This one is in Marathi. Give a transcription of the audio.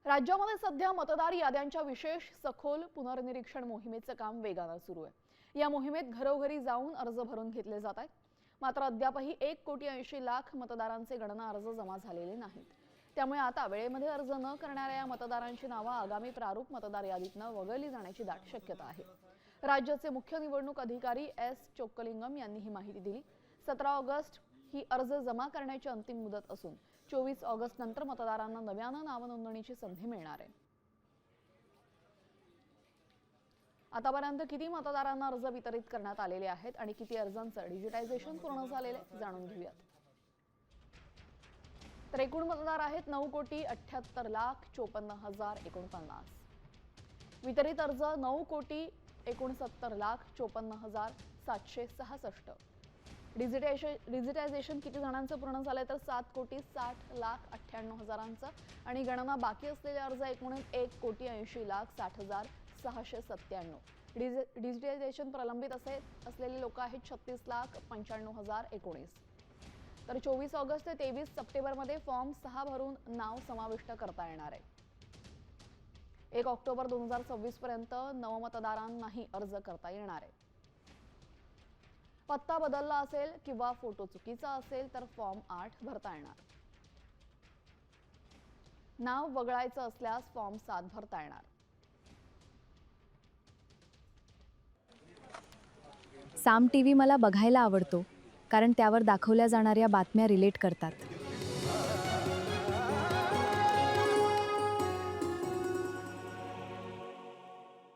राज्यामध्ये सध्या मतदार याद्यांच्या विशेष सखोल पुनर्निरीक्षण मोहिमेचं काम वेगानं सुरू आहे। या मोहिमेत घरोघरी जाऊन अर्ज भरून घेतले जात आहेत। मात्र अद्यापही 1,80,00,000 मतदारांचे गणना अर्ज जमा झालेले नाहीत। त्यामुळे आता वेळेमध्ये अर्ज न करणाऱ्या या मतदारांची नावं आगामी प्रारूप मतदार यादीतनं वगळली जाण्याची दाट शक्यता आहे। राज्याचे मुख्य निवडणूक अधिकारी एस चोक्कलिंगम यांनी ही माहिती दिली। 17 ऑगस्ट ही अर्ज जमा करण्याची अंतिम मुदत असून 24 ऑगस्ट नंतर मतदारांना नव्यानं नाव नोंदणीची संधी मिळणार आहे। आतापर्यंत किती मतदारांना अर्ज वितरित करण्यात आलेले आहेत आणि किती अर्जांचं डिजिटायझेशन पूर्ण झालेले जाणून घेऊयात। तर एकूण मतदार आहेत 9,78,54,049। वितरित अर्ज 9,69,54,766। डिजिटायझेशन किती जणांचं पूर्ण झालंय तर 7,60,98,000 आणि गणना बाकी असलेले अर्ज एकूण 1,80,60,697। डिजिटायझेशन प्रलंबित असलेले लोक आहेत 36,95,019। तर 24 ऑगस्ट ते 23 सप्टेंबरमध्ये फॉर्म 6 भरून नाव समाविष्ट करता येणार आहे। 1 ऑक्टोबर 2026 पर्यंत नवमतदारांनाही अर्ज करता येणार आहे। पत्ता बदलला असेल किंवा फोटो चुकीचा असेल तर फॉर्म 8 भरता येणार। नाव वगळायचं असल्यास फॉर्म 7 भरता येणार। साम टीव्ही मला बघायला आवडतो कारण त्यावर दाखवल्या जाणाऱ्या बातम्या रिलेट करतात।